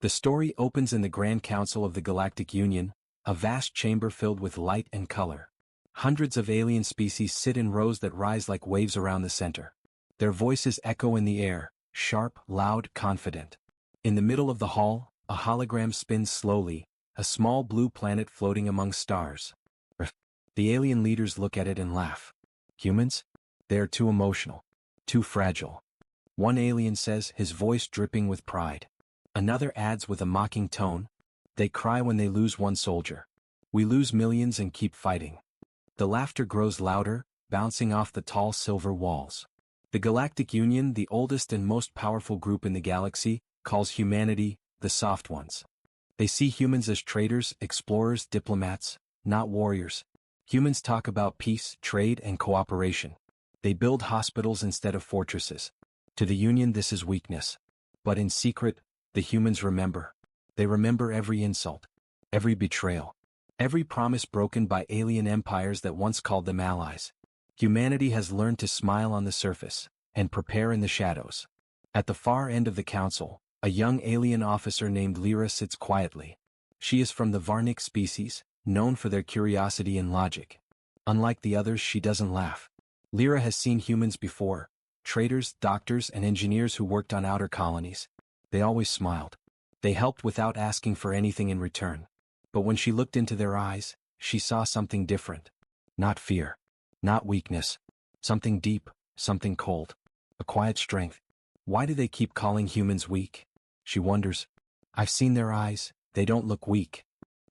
The story opens in the Grand Council of the Galactic Union, a vast chamber filled with light and color. Hundreds of alien species sit in rows that rise like waves around the center. Their voices echo in the air, sharp, loud, confident. In the middle of the hall, a hologram spins slowly, a small blue planet floating among stars. The alien leaders look at it and laugh. Humans? They are too emotional. Too fragile. One alien says, his voice dripping with pride. Another adds with a mocking tone, they cry when they lose one soldier. We lose millions and keep fighting. The laughter grows louder, bouncing off the tall silver walls. The Galactic Union, the oldest and most powerful group in the galaxy, calls humanity the soft ones. They see humans as traders, explorers, diplomats, not warriors. Humans talk about peace, trade, and cooperation. They build hospitals instead of fortresses. To the Union, this is weakness. But in secret, the humans remember. They remember every insult, every betrayal, every promise broken by alien empires that once called them allies. Humanity has learned to smile on the surface and prepare in the shadows. At the far end of the council, a young alien officer named Lyra sits quietly. She is from the Varnic species, known for their curiosity and logic. Unlike the others, she doesn't laugh. Lyra has seen humans before, traders, doctors, and engineers who worked on outer colonies. They always smiled. They helped without asking for anything in return. But when she looked into their eyes, she saw something different. Not fear. Not weakness. Something deep, something cold. A quiet strength. Why do they keep calling humans weak? She wonders. I've seen their eyes, they don't look weak.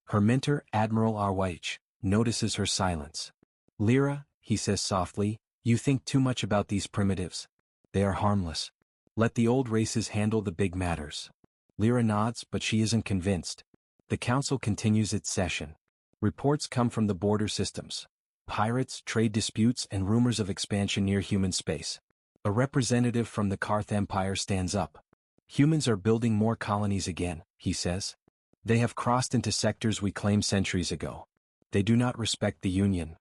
Her mentor, Admiral RYH, notices her silence. Lyra, he says softly, you think too much about these primitives. They are harmless. Let the old races handle the big matters. Lyra nods, but she isn't convinced. The council continues its session. Reports come from the border systems. Pirates, trade disputes, and rumors of expansion near human space. A representative from the Karth Empire stands up. Humans are building more colonies again, he says. They have crossed into sectors we claimed centuries ago. They do not respect the Union.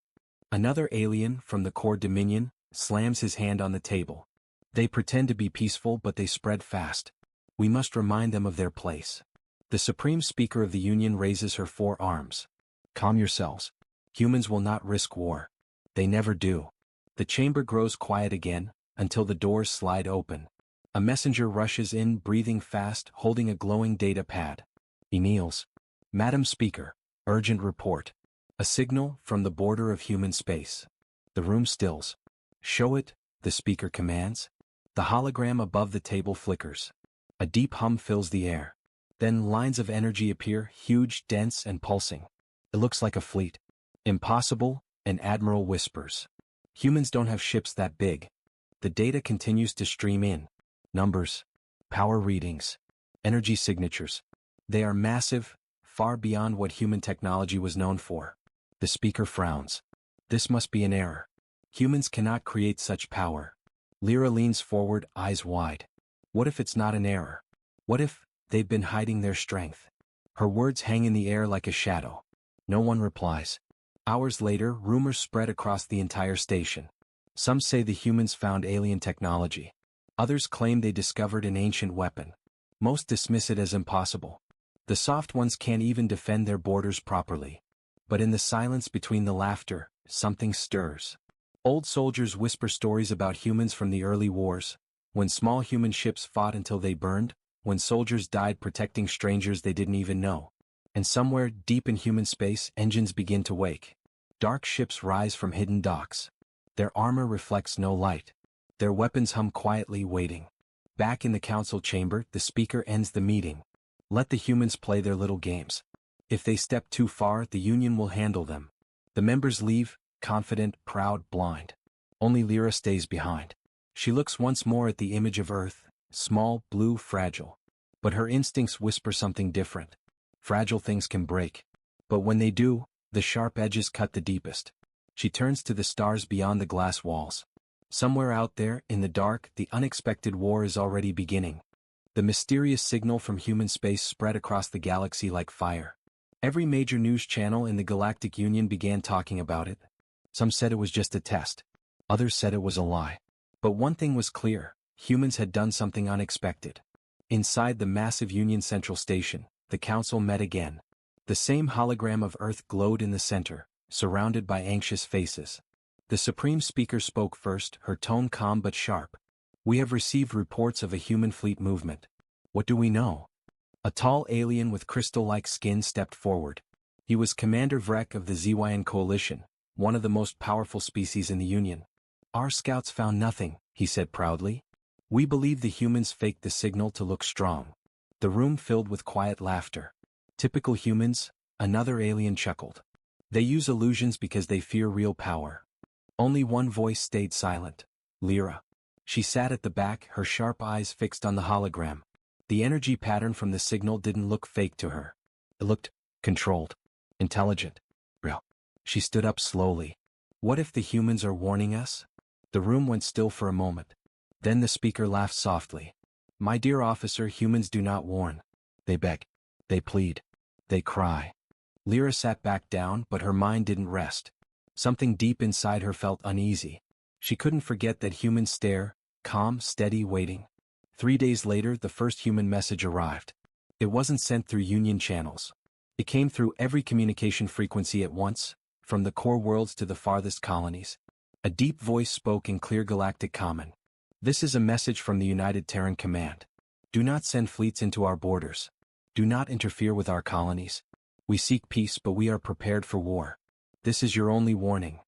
Another alien, from the Core Dominion, slams his hand on the table. They pretend to be peaceful, but they spread fast. We must remind them of their place. The Supreme Speaker of the Union raises her 4 arms. Calm yourselves. Humans will not risk war. They never do. The chamber grows quiet again, until the doors slide open. A messenger rushes in, breathing fast, holding a glowing data pad. He kneels. Madam Speaker, urgent report. A signal from the border of human space. The room stills. Show it, the speaker commands. The hologram above the table flickers. A deep hum fills the air. Then lines of energy appear, huge, dense, and pulsing. It looks like a fleet. Impossible, an admiral whispers. Humans don't have ships that big. The data continues to stream in. Numbers. Power readings. Energy signatures. They are massive, far beyond what human technology was known for. The speaker frowns. This must be an error. Humans cannot create such power. Lyra leans forward, eyes wide. What if it's not an error? What if they've been hiding their strength? Her words hang in the air like a shadow. No one replies. Hours later, rumors spread across the entire station. Some say the humans found alien technology. Others claim they discovered an ancient weapon. Most dismiss it as impossible. The soft ones can't even defend their borders properly. But in the silence between the laughter, something stirs. Old soldiers whisper stories about humans from the early wars, when small human ships fought until they burned, when soldiers died protecting strangers they didn't even know. And somewhere deep in human space, engines begin to wake. Dark ships rise from hidden docks. Their armor reflects no light. Their weapons hum quietly, waiting. Back in the council chamber, the speaker ends the meeting. Let the humans play their little games. If they step too far, the Union will handle them. The members leave, confident, proud, blind. Only Lyra stays behind. She looks once more at the image of Earth, small, blue, fragile. But her instincts whisper something different. Fragile things can break. But when they do, the sharp edges cut the deepest. She turns to the stars beyond the glass walls. Somewhere out there, in the dark, the unexpected war is already beginning. The mysterious signal from human space spread across the galaxy like fire. Every major news channel in the Galactic Union began talking about it. Some said it was just a test. Others said it was a lie. But one thing was clear, humans had done something unexpected. Inside the massive Union Central Station, the council met again. The same hologram of Earth glowed in the center, surrounded by anxious faces. The Supreme Speaker spoke first, her tone calm but sharp. "We have received reports of a human fleet movement. What do we know?" A tall alien with crystal-like skin stepped forward. He was Commander Vrek of the ZYN Coalition, one of the most powerful species in the Union. "Our scouts found nothing," he said proudly. "We believe the humans faked the signal to look strong." The room filled with quiet laughter. "Typical humans," another alien chuckled. "They use illusions because they fear real power." Only one voice stayed silent. Lyra. She sat at the back, her sharp eyes fixed on the hologram. The energy pattern from the signal didn't look fake to her. It looked controlled, intelligent, real. She stood up slowly. "What if the humans are warning us?" The room went still for a moment. Then the speaker laughed softly. "My dear officer, humans do not warn. They beg. They plead. They cry." Lyra sat back down, but her mind didn't rest. Something deep inside her felt uneasy. She couldn't forget that humans stare, calm, steady, waiting. 3 days later, the first human message arrived. It wasn't sent through Union channels. It came through every communication frequency at once, from the core worlds to the farthest colonies. A deep voice spoke in clear galactic common. "This is a message from the United Terran Command. Do not send fleets into our borders. Do not interfere with our colonies. We seek peace, but we are prepared for war. This is your only warning."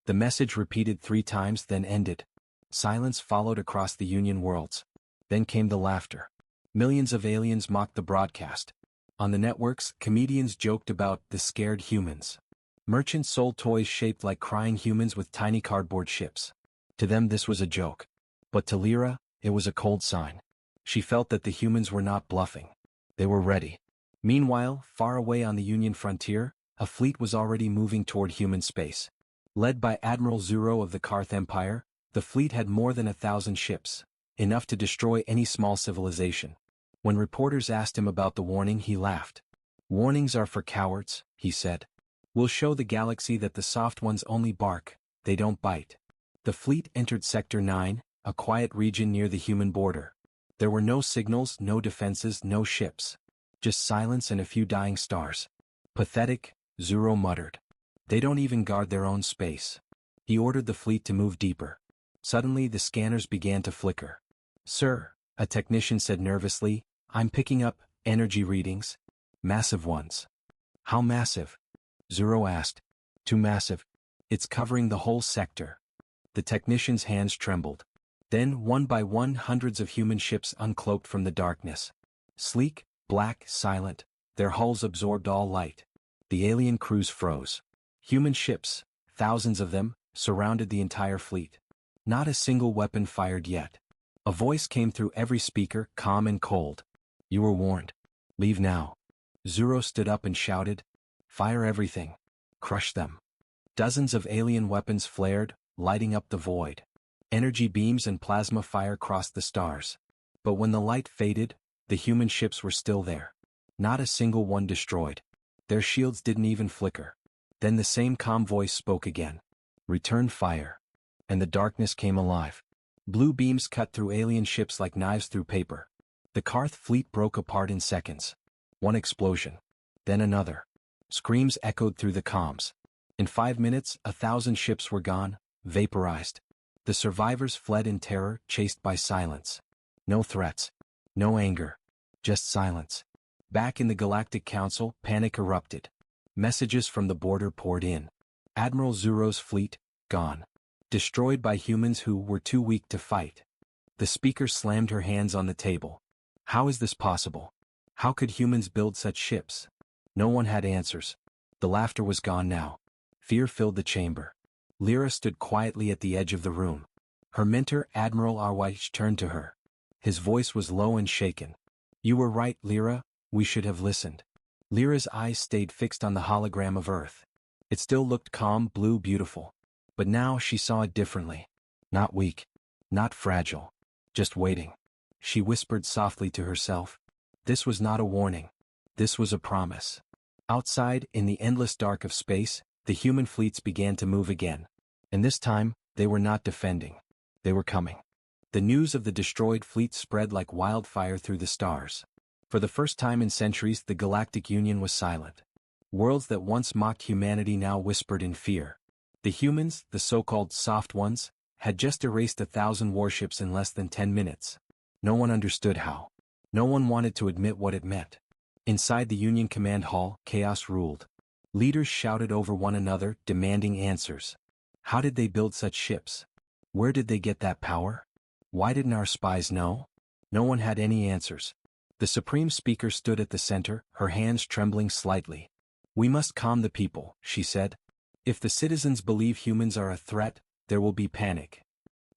The message repeated 3 times, then ended. Silence followed across the Union worlds. Then came the laughter. Millions of aliens mocked the broadcast. On the networks, comedians joked about the scared humans. Merchants sold toys shaped like crying humans with tiny cardboard ships. To them this was a joke. But to Lyra, it was a cold sign. She felt that the humans were not bluffing. They were ready. Meanwhile, far away on the Union frontier, a fleet was already moving toward human space. Led by Admiral Zuro of the Karth Empire, the fleet had more than 1,000 ships, enough to destroy any small civilization. When reporters asked him about the warning, he laughed. "Warnings are for cowards," he said. "We'll show the galaxy that the soft ones only bark, they don't bite." The fleet entered Sector 9, a quiet region near the human border. There were no signals, no defenses, no ships. Just silence and a few dying stars. "Pathetic," Zuro muttered. "They don't even guard their own space." He ordered the fleet to move deeper. Suddenly the scanners began to flicker. "Sir," a technician said nervously, "I'm picking up energy readings. Massive ones." "How massive?" Zuro asked. "Too massive. It's covering the whole sector." The technician's hands trembled. Then, one by one, hundreds of human ships uncloaked from the darkness. Sleek, black, silent, their hulls absorbed all light. The alien crews froze. Human ships, thousands of them, surrounded the entire fleet. Not a single weapon fired yet. A voice came through every speaker, calm and cold. "You were warned. Leave now." Zuro stood up and shouted, "Fire everything. Crush them." Dozens of alien weapons flared, lighting up the void. Energy beams and plasma fire crossed the stars. But when the light faded, the human ships were still there. Not a single one destroyed. Their shields didn't even flicker. Then the same calm voice spoke again. "Return fire." And the darkness came alive. Blue beams cut through alien ships like knives through paper. The Karth fleet broke apart in seconds. One explosion. Then another. Screams echoed through the comms. In 5 minutes, 1,000 ships were gone, vaporized. The survivors fled in terror, chased by silence. No threats. No anger. Just silence. Back in the Galactic Council, panic erupted. Messages from the border poured in. Admiral Zuro's fleet, gone. Destroyed by humans who were too weak to fight. The speaker slammed her hands on the table. How is this possible? How could humans build such ships? No one had answers. The laughter was gone now. Fear filled the chamber. Lyra stood quietly at the edge of the room. Her mentor, Admiral Arwaish, turned to her. His voice was low and shaken. "You were right, Lyra. We should have listened." Lyra's eyes stayed fixed on the hologram of Earth. It still looked calm, blue, beautiful. But now she saw it differently. Not weak. Not fragile. Just waiting. She whispered softly to herself. This was not a warning. This was a promise. Outside, in the endless dark of space, the human fleets began to move again. And this time, they were not defending. They were coming. The news of the destroyed fleet spread like wildfire through the stars. For the first time in centuries, the Galactic Union was silent. Worlds that once mocked humanity now whispered in fear. The humans, the so-called soft ones, had just erased 1,000 warships in less than 10 minutes. No one understood how. No one wanted to admit what it meant. Inside the Union command hall, chaos ruled. Leaders shouted over one another, demanding answers. How did they build such ships? Where did they get that power? Why didn't our spies know? No one had any answers. The Supreme Speaker stood at the center, her hands trembling slightly. "We must calm the people," she said. "If the citizens believe humans are a threat, there will be panic."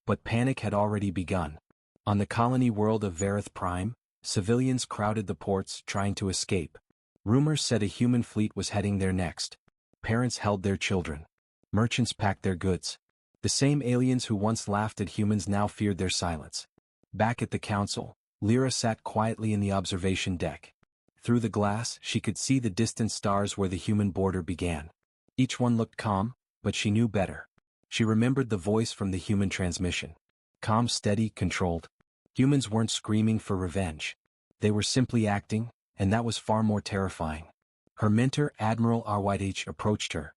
But panic had already begun. On the colony world of Verith Prime, civilians crowded the ports, trying to escape. Rumors said a human fleet was heading there next. Parents held their children. Merchants packed their goods. The same aliens who once laughed at humans now feared their silence. Back at the council, Lyra sat quietly in the observation deck. Through the glass, she could see the distant stars where the human border began. Each one looked calm, but she knew better. She remembered the voice from the human transmission. Calm, steady, controlled. Humans weren't screaming for revenge. They were simply acting, and that was far more terrifying. Her mentor, Admiral RYH, approached her.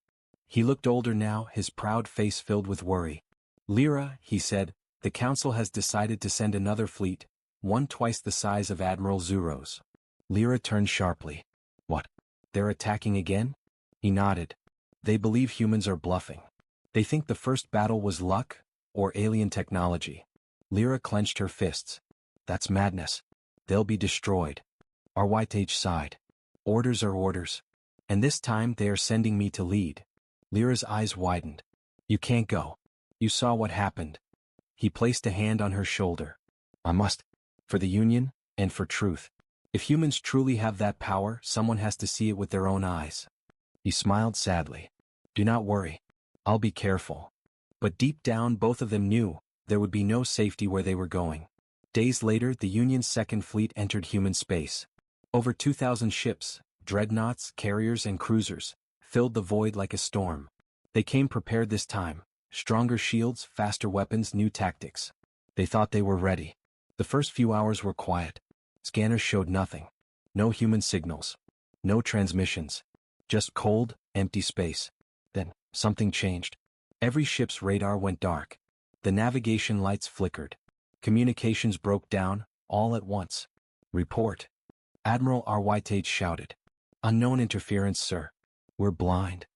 He looked older now, his proud face filled with worry. "Lyra," he said, "the Council has decided to send another fleet, one twice the size of Admiral Zuro's." Lyra turned sharply. "What? They're attacking again?" He nodded. "They believe humans are bluffing. They think the first battle was luck, or alien technology." Lyra clenched her fists. "That's madness. They'll be destroyed." RYH sighed. "Orders are orders. And this time they are sending me to lead." Lyra's eyes widened. "You can't go. You saw what happened." He placed a hand on her shoulder. "I must. For the Union, and for truth. If humans truly have that power, someone has to see it with their own eyes." He smiled sadly. "Do not worry. I'll be careful." But deep down both of them knew there would be no safety where they were going. Days later, the Union's second fleet entered human space. Over 2,000 ships, dreadnoughts, carriers, and cruisers, filled the void like a storm. They came prepared this time. Stronger shields, faster weapons, new tactics. They thought they were ready. The first few hours were quiet. Scanners showed nothing. No human signals. No transmissions. Just cold, empty space. Then, something changed. Every ship's radar went dark. The navigation lights flickered. Communications broke down, all at once. "Report." Admiral RYH shouted. "Unknown interference, sir. We're blind."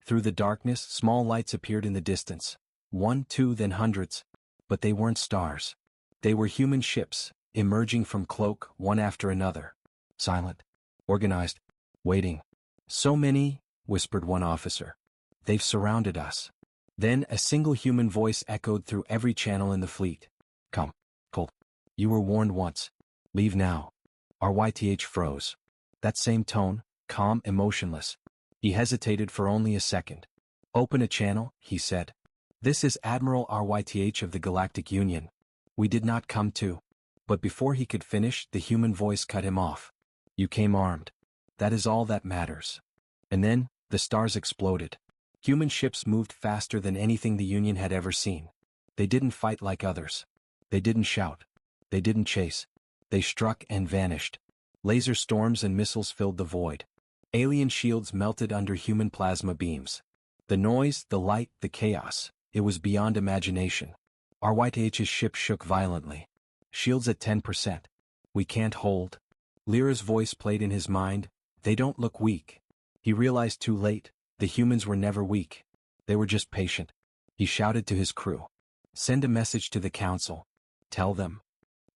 Through the darkness, small lights appeared in the distance. 1, 2, then hundreds. But they weren't stars. They were human ships, emerging from cloak, one after another. Silent. Organized. Waiting. "So many," whispered one officer. "They've surrounded us." Then a single human voice echoed through every channel in the fleet. "Come, Colt. You were warned once. Leave now." RYTH froze. That same tone, calm, emotionless. He hesitated for only a second. "Open a channel," he said. "This is Admiral RYTH of the Galactic Union. We did not come to." But before he could finish, the human voice cut him off. "You came armed. That is all that matters." And then, the stars exploded. Human ships moved faster than anything the Union had ever seen. They didn't fight like others. They didn't shout. They didn't chase. They struck and vanished. Laser storms and missiles filled the void. Alien shields melted under human plasma beams. The noise, the light, the chaos, it was beyond imagination. RYTH's ship shook violently. "Shields at 10%. We can't hold." Lyra's voice played in his mind. "They don't look weak." He realized too late, the humans were never weak. They were just patient. He shouted to his crew. "Send a message to the Council. Tell them."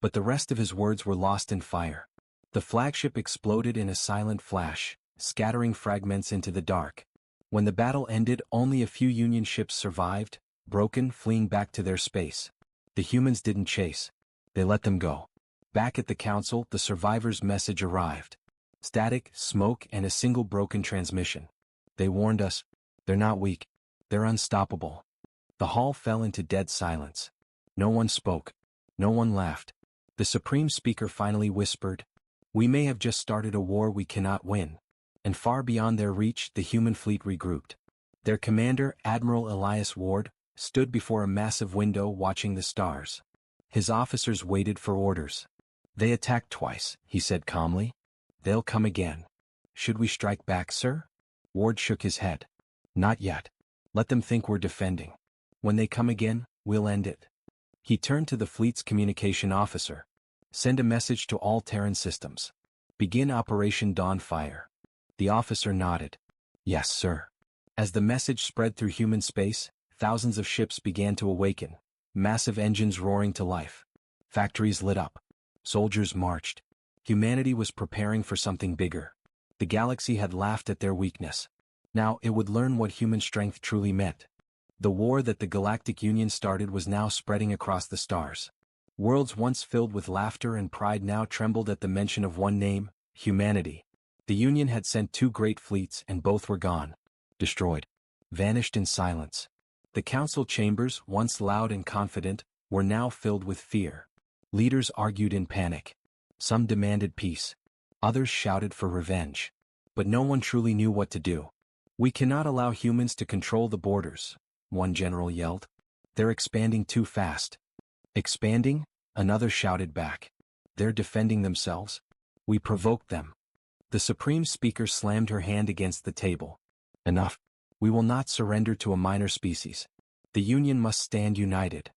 But the rest of his words were lost in fire. The flagship exploded in a silent flash, scattering fragments into the dark. When the battle ended, only a few Union ships survived, broken, fleeing back to their space. The humans didn't chase. They let them go. Back at the Council, the survivors' message arrived. Static, smoke, and a single broken transmission. "They warned us. They're not weak. They're unstoppable." The hall fell into dead silence. No one spoke. No one laughed. The Supreme Speaker finally whispered, "We may have just started a war we cannot win." And far beyond their reach, the human fleet regrouped. Their commander, Admiral Elias Ward, stood before a massive window watching the stars. His officers waited for orders. They attacked twice, he said calmly. They'll come again. Should we strike back, sir? Ward shook his head. Not yet. Let them think we're defending. When they come again, we'll end it. He turned to the fleet's communication officer. Send a message to all Terran systems. Begin Operation Dawnfire. The officer nodded. Yes, sir. As the message spread through human space, thousands of ships began to awaken, massive engines roaring to life. Factories lit up. Soldiers marched. Humanity was preparing for something bigger. The galaxy had laughed at their weakness. Now it would learn what human strength truly meant. The war that the Galactic Union started was now spreading across the stars. Worlds once filled with laughter and pride now trembled at the mention of one name, humanity. The Union had sent 2 great fleets and both were gone. Destroyed. Vanished in silence. The council chambers, once loud and confident, were now filled with fear. Leaders argued in panic. Some demanded peace. Others shouted for revenge. But no one truly knew what to do. We cannot allow humans to control the borders, one general yelled. They're expanding too fast. Expanding? Another shouted back. They're defending themselves. We provoked them. The Supreme Speaker slammed her hand against the table. Enough. We will not surrender to a minor species. The Union must stand united.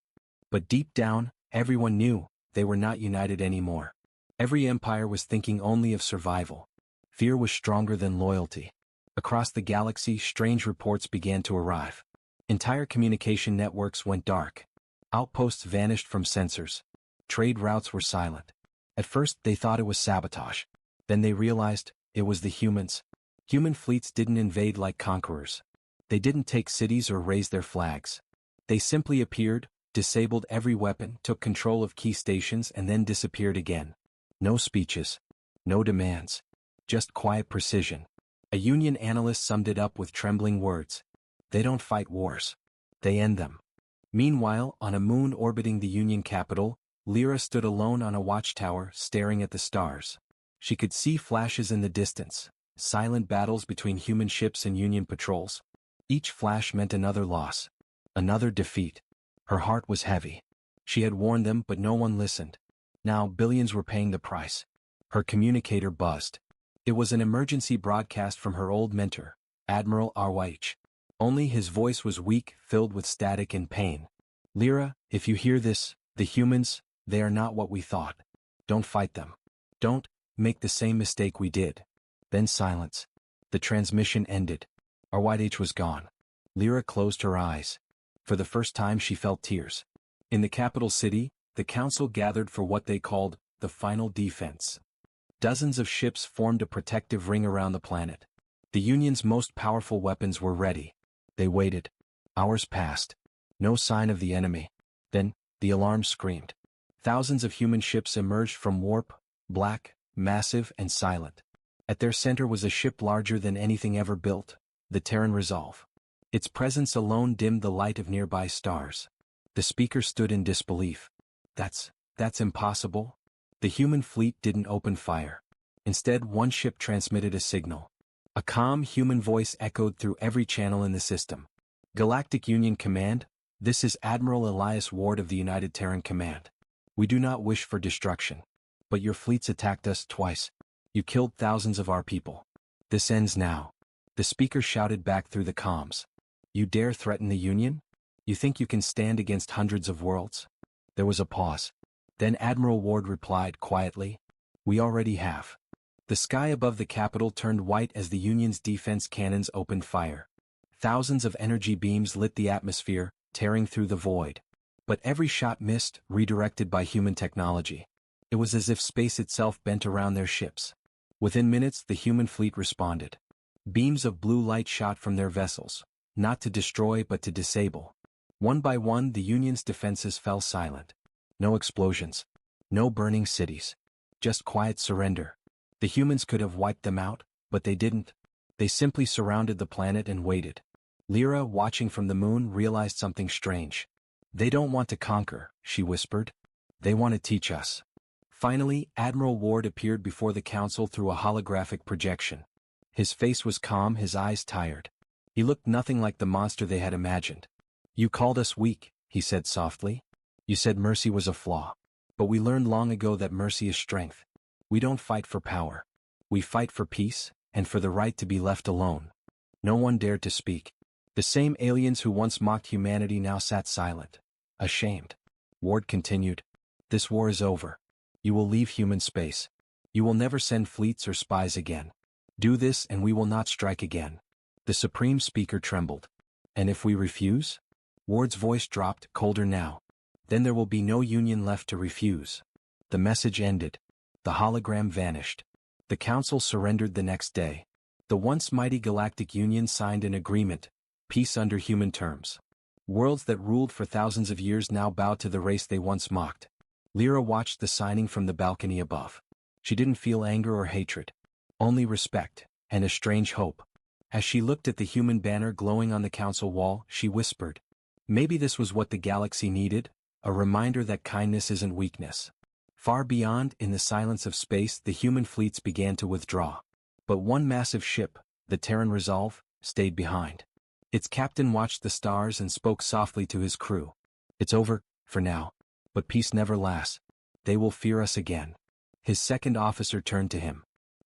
But deep down, everyone knew they were not united anymore. Every empire was thinking only of survival. Fear was stronger than loyalty. Across the galaxy, strange reports began to arrive. Entire communication networks went dark. Outposts vanished from sensors. Trade routes were silent. At first, they thought it was sabotage. Then they realized it was the humans. Human fleets didn't invade like conquerors. They didn't take cities or raise their flags. They simply appeared, disabled every weapon, took control of key stations and then disappeared again. No speeches. No demands. Just quiet precision. A Union analyst summed it up with trembling words. They don't fight wars. They end them. Meanwhile, on a moon orbiting the Union capital, Lyra stood alone on a watchtower, staring at the stars. She could see flashes in the distance, silent battles between human ships and Union patrols. Each flash meant another loss, another defeat. Her heart was heavy. She had warned them, but no one listened. Now billions were paying the price. Her communicator buzzed. It was an emergency broadcast from her old mentor, Admiral RYH. Only his voice was weak, filled with static and pain. Lyra, if you hear this, the humans, they are not what we thought. Don't fight them. Don't make the same mistake we did. Then silence. The transmission ended. RYH was gone. Lyra closed her eyes. For the first time she felt tears. In the capital city, the council gathered for what they called the final defense. Dozens of ships formed a protective ring around the planet. The Union's most powerful weapons were ready. They waited. Hours passed. No sign of the enemy. Then, the alarm screamed. Thousands of human ships emerged from warp, black, massive and silent. At their center was a ship larger than anything ever built, the Terran Resolve. Its presence alone dimmed the light of nearby stars. The speaker stood in disbelief. That's impossible. The human fleet didn't open fire. Instead, one ship transmitted a signal. A calm human voice echoed through every channel in the system. Galactic Union Command, this is Admiral Elias Ward of the United Terran Command. We do not wish for destruction. But your fleets attacked us twice. You killed thousands of our people. This ends now. The speaker shouted back through the comms. You dare threaten the Union? You think you can stand against hundreds of worlds? There was a pause. Then Admiral Ward replied quietly. We already have. The sky above the capital turned white as the Union's defense cannons opened fire. Thousands of energy beams lit the atmosphere, tearing through the void. But every shot missed, redirected by human technology. It was as if space itself bent around their ships. Within minutes, the human fleet responded. Beams of blue light shot from their vessels, not to destroy but to disable. One by one, the Union's defenses fell silent. No explosions. No burning cities. Just quiet surrender. The humans could have wiped them out, but they didn't. They simply surrounded the planet and waited. Lyra, watching from the moon, realized something strange. They don't want to conquer, she whispered. They want to teach us. Finally, Admiral Ward appeared before the council through a holographic projection. His face was calm, his eyes tired. He looked nothing like the monster they had imagined. You called us weak, he said softly. You said mercy was a flaw. But we learned long ago that mercy is strength. We don't fight for power. We fight for peace, and for the right to be left alone. No one dared to speak. The same aliens who once mocked humanity now sat silent, ashamed. Ward continued. This war is over. You will leave human space. You will never send fleets or spies again. Do this and we will not strike again. The Supreme Speaker trembled. And if we refuse? Ward's voice dropped, colder now. Then there will be no union left to refuse. The message ended. The hologram vanished. The Council surrendered the next day. The once mighty Galactic Union signed an agreement, peace under human terms. Worlds that ruled for thousands of years now bowed to the race they once mocked. Lyra watched the signing from the balcony above. She didn't feel anger or hatred. Only respect, and a strange hope. As she looked at the human banner glowing on the council wall, she whispered, maybe this was what the galaxy needed, a reminder that kindness isn't weakness. Far beyond, in the silence of space, the human fleets began to withdraw. But one massive ship, the Terran Resolve, stayed behind. Its captain watched the stars and spoke softly to his crew. It's over, for now. But peace never lasts. They will fear us again. His second officer turned to him.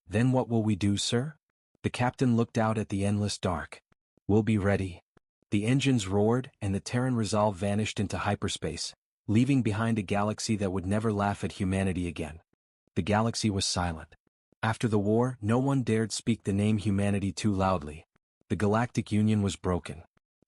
Then what will we do, sir? The captain looked out at the endless dark. We'll be ready. The engines roared and the Terran Resolve vanished into hyperspace, leaving behind a galaxy that would never laugh at humanity again. The galaxy was silent. After the war, no one dared speak the name humanity too loudly. The Galactic Union was broken.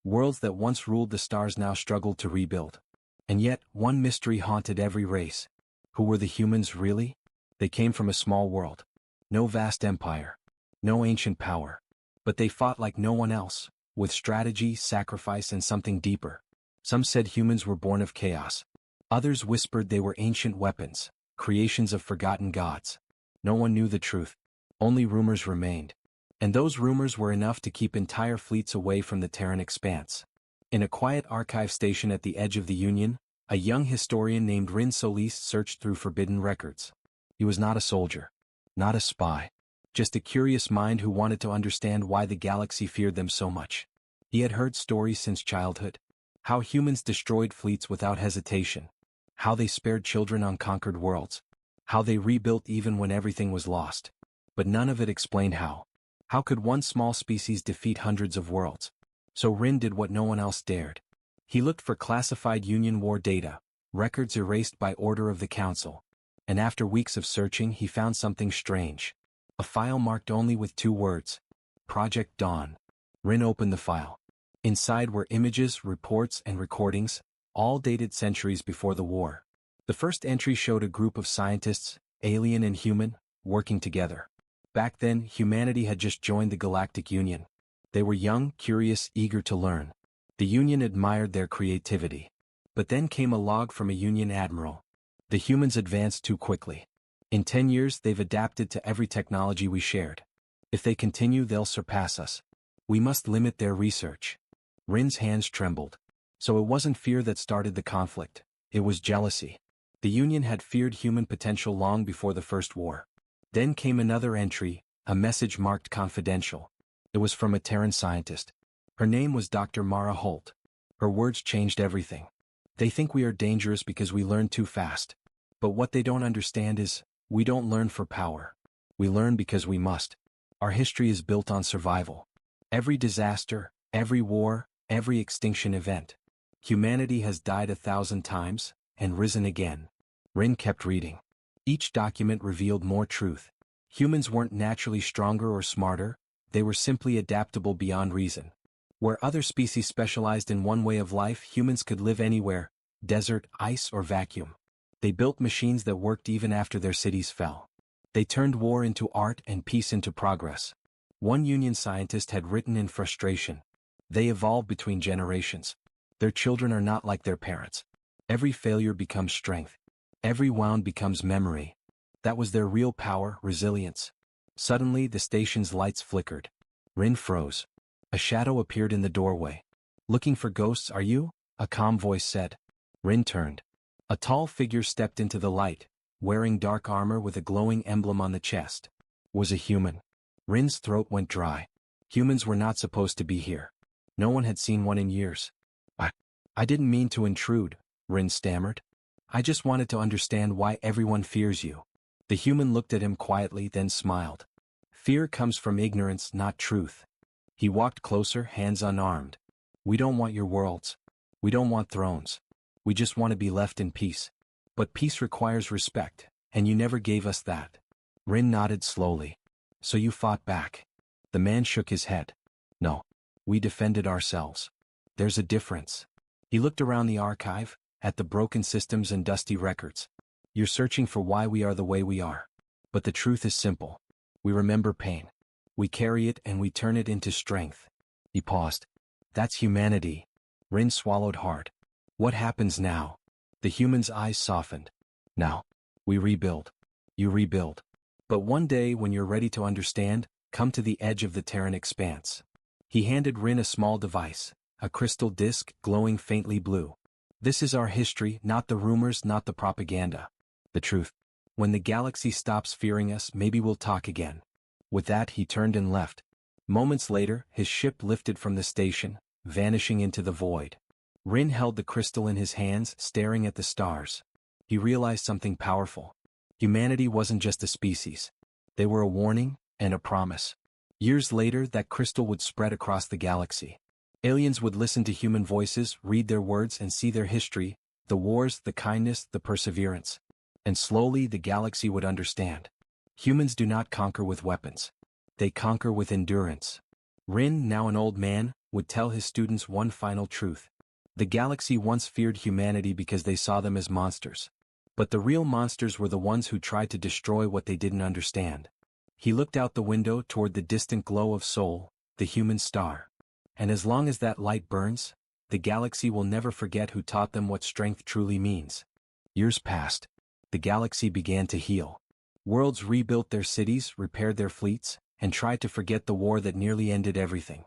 Worlds that once ruled the stars now struggled to rebuild. And yet, one mystery haunted every race. Who were the humans really? They came from a small world. No vast empire. No ancient power. But they fought like no one else, with strategy, sacrifice, and something deeper. Some said humans were born of chaos. Others whispered they were ancient weapons, creations of forgotten gods. No one knew the truth. Only rumors remained. And those rumors were enough to keep entire fleets away from the Terran expanse. In a quiet archive station at the edge of the Union, a young historian named Rin Solis searched through forbidden records. He was not a soldier. Not a spy. Just a curious mind who wanted to understand why the galaxy feared them so much. He had heard stories since childhood. How humans destroyed fleets without hesitation. How they spared children on conquered worlds. How they rebuilt even when everything was lost. But none of it explained how. How could one small species defeat hundreds of worlds? So Rin did what no one else dared. He looked for classified Union war data, records erased by order of the Council. And after weeks of searching he found something strange. A file marked only with 2 words. Project Dawn. Rin opened the file. Inside were images, reports, and recordings, all dated centuries before the war. The first entry showed a group of scientists, alien and human, working together. Back then, humanity had just joined the Galactic Union. They were young, curious, eager to learn. The Union admired their creativity. But then came a log from a Union admiral. The humans advanced too quickly. In 10 years they've adapted to every technology we shared. If they continue they'll surpass us. We must limit their research. Rin's hands trembled. So it wasn't fear that started the conflict. It was jealousy. The Union had feared human potential long before the First War. Then came another entry, a message marked confidential. It was from a Terran scientist. Her name was Dr. Mara Holt. Her words changed everything. They think we are dangerous because we learn too fast. But what they don't understand is, we don't learn for power. We learn because we must. Our history is built on survival. Every disaster, every war, every extinction event. Humanity has died 1,000 times, and risen again. Rin kept reading. Each document revealed more truth. Humans weren't naturally stronger or smarter, they were simply adaptable beyond reason. Where other species specialized in one way of life, humans could live anywhere, desert, ice, or vacuum. They built machines that worked even after their cities fell. They turned war into art and peace into progress. One Union scientist had written in frustration. They evolved between generations. Their children are not like their parents. Every failure becomes strength. Every wound becomes memory. That was their real power, resilience. Suddenly the station's lights flickered. Rin froze. A shadow appeared in the doorway. Looking for ghosts, are you? A calm voice said. Rin turned. A tall figure stepped into the light, wearing dark armor with a glowing emblem on the chest. Was a human. Rin's throat went dry. Humans were not supposed to be here. No one had seen one in years. I didn't mean to intrude, Rin stammered. I just wanted to understand why everyone fears you. The human looked at him quietly, then smiled. Fear comes from ignorance, not truth. He walked closer, hands unarmed. We don't want your worlds. We don't want thrones. We just want to be left in peace. But peace requires respect, and you never gave us that. Rin nodded slowly. So you fought back. The man shook his head. No. We defended ourselves. There's a difference. He looked around the archive, at the broken systems and dusty records. You're searching for why we are the way we are. But the truth is simple. We remember pain. We carry it and we turn it into strength. He paused. That's humanity. Rin swallowed hard. What happens now? The human's eyes softened. Now. We rebuild. You rebuild. But one day when you're ready to understand, come to the edge of the Terran expanse. He handed Rin a small device, a crystal disc glowing faintly blue. This is our history, not the rumors, not the propaganda. The truth. When the galaxy stops fearing us, maybe we'll talk again. With that, he turned and left. Moments later, his ship lifted from the station, vanishing into the void. Rin held the crystal in his hands, staring at the stars. He realized something powerful. Humanity wasn't just a species. They were a warning and a promise. Years later, that crystal would spread across the galaxy. Aliens would listen to human voices, read their words and see their history, the wars, the kindness, the perseverance. And slowly the galaxy would understand. Humans do not conquer with weapons. They conquer with endurance. Rin, now an old man, would tell his students one final truth. The galaxy once feared humanity because they saw them as monsters. But the real monsters were the ones who tried to destroy what they didn't understand. He looked out the window toward the distant glow of Sol, the human star. And as long as that light burns, the galaxy will never forget who taught them what strength truly means. Years passed. The galaxy began to heal. Worlds rebuilt their cities, repaired their fleets, and tried to forget the war that nearly ended everything.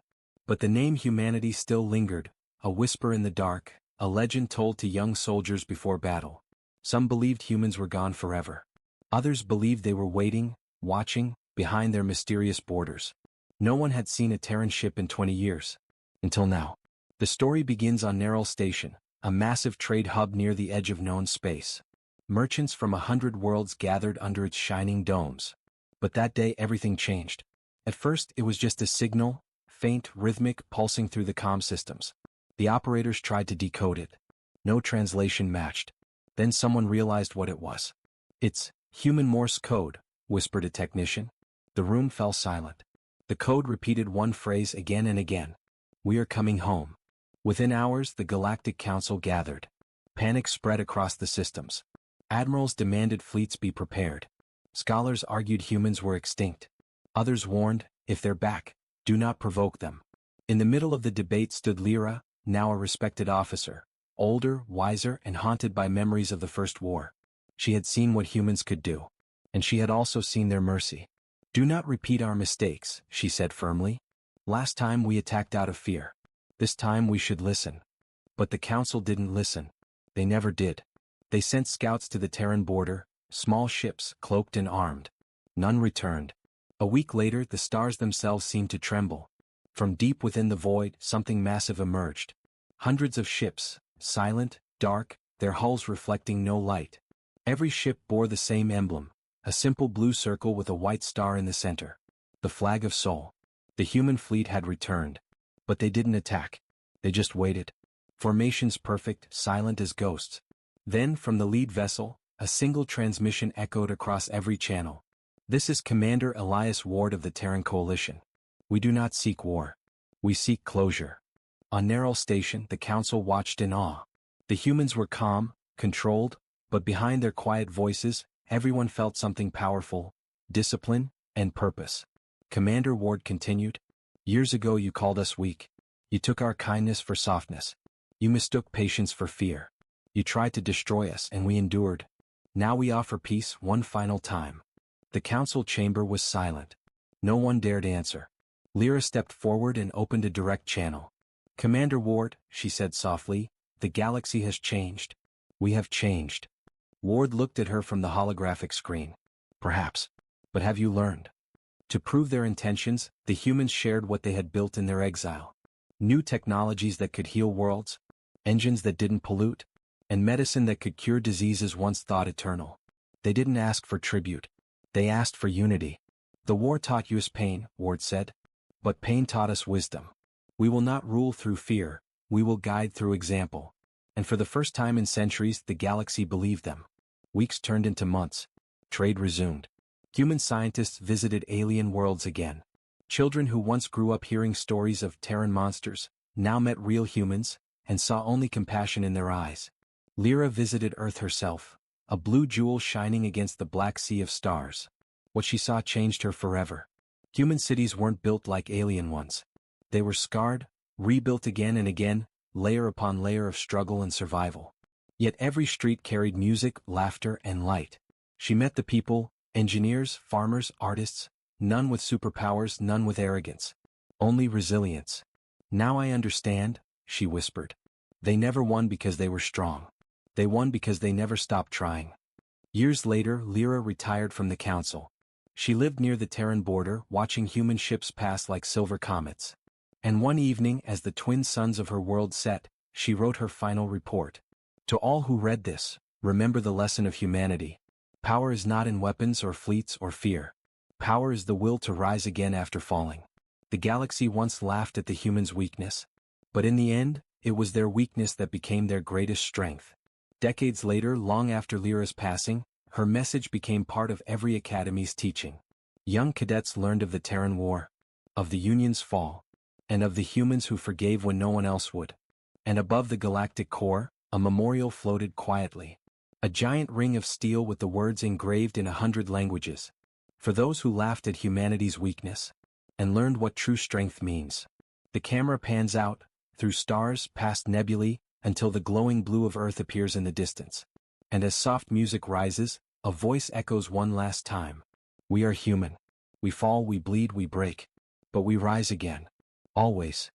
But the name humanity still lingered, a whisper in the dark, a legend told to young soldiers before battle. Some believed humans were gone forever. Others believed they were waiting, watching, behind their mysterious borders. No one had seen a Terran ship in 20 years. Until now. The story begins on Narroted Station, a massive trade hub near the edge of known space. Merchants from 100 worlds gathered under its shining domes. But that day everything changed. At first it was just a signal, faint, rhythmic, pulsing through the comm systems. The operators tried to decode it. No translation matched. Then someone realized what it was. It's human Morse code, whispered a technician. The room fell silent. The code repeated one phrase again and again. We are coming home. Within hours, the Galactic Council gathered. Panic spread across the systems. Admirals demanded fleets be prepared. Scholars argued humans were extinct. Others warned, if they're back, do not provoke them. In the middle of the debate stood Lyra, now a respected officer, older, wiser, and haunted by memories of the First War. She had seen what humans could do. And she had also seen their mercy. Do not repeat our mistakes, she said firmly. Last time we attacked out of fear. This time we should listen. But the council didn't listen. They never did. They sent scouts to the Terran border, small ships, cloaked and armed. None returned. A week later, the stars themselves seemed to tremble. From deep within the void, something massive emerged. Hundreds of ships, silent, dark, their hulls reflecting no light. Every ship bore the same emblem, a simple blue circle with a white star in the center. The flag of Sol. The human fleet had returned. But they didn't attack. They just waited. Formations perfect, silent as ghosts. Then, from the lead vessel, a single transmission echoed across every channel. This is Commander Elias Ward of the Terran Coalition. We do not seek war. We seek closure. On Narroted Station, the council watched in awe. The humans were calm, controlled, but behind their quiet voices, everyone felt something powerful, discipline, and purpose. Commander Ward continued, Years ago you called us weak. You took our kindness for softness. You mistook patience for fear. You tried to destroy us and we endured. Now we offer peace one final time. The council chamber was silent. No one dared answer. Lyra stepped forward and opened a direct channel. Commander Ward, she said softly, the galaxy has changed. We have changed. Ward looked at her from the holographic screen. Perhaps. But have you learned? To prove their intentions, the humans shared what they had built in their exile. New technologies that could heal worlds. Engines that didn't pollute. and medicine that could cure diseases once thought eternal. They didn't ask for tribute. They asked for unity. The war taught us pain, Ward said. But pain taught us wisdom. We will not rule through fear, we will guide through example. And for the first time in centuries, the galaxy believed them. Weeks turned into months. Trade resumed. Human scientists visited alien worlds again. Children who once grew up hearing stories of Terran monsters, now met real humans, and saw only compassion in their eyes. Lyra visited Earth herself, a blue jewel shining against the black sea of stars. What she saw changed her forever. Human cities weren't built like alien ones. They were scarred, rebuilt again and again, layer upon layer of struggle and survival. Yet every street carried music, laughter, and light. She met the people, engineers, farmers, artists, none with superpowers, none with arrogance. Only resilience. Now I understand, she whispered. They never won because they were strong. They won because they never stopped trying. Years later, Lyra retired from the council. She lived near the Terran border, watching human ships pass like silver comets. And one evening, as the twin suns of her world set, she wrote her final report. To all who read this, remember the lesson of humanity. Power is not in weapons or fleets or fear. Power is the will to rise again after falling. The galaxy once laughed at the humans' weakness. But in the end, it was their weakness that became their greatest strength. Decades later, long after Lyra's passing, her message became part of every academy's teaching. Young cadets learned of the Terran War, of the Union's fall, and of the humans who forgave when no one else would. And above the galactic core, a memorial floated quietly. A giant ring of steel with the words engraved in 100 languages. For those who laughed at humanity's weakness, and learned what true strength means. The camera pans out, through stars, past nebulae, until the glowing blue of Earth appears in the distance. And as soft music rises, a voice echoes one last time. We are human. We fall, we bleed, we break. But we rise again. Always.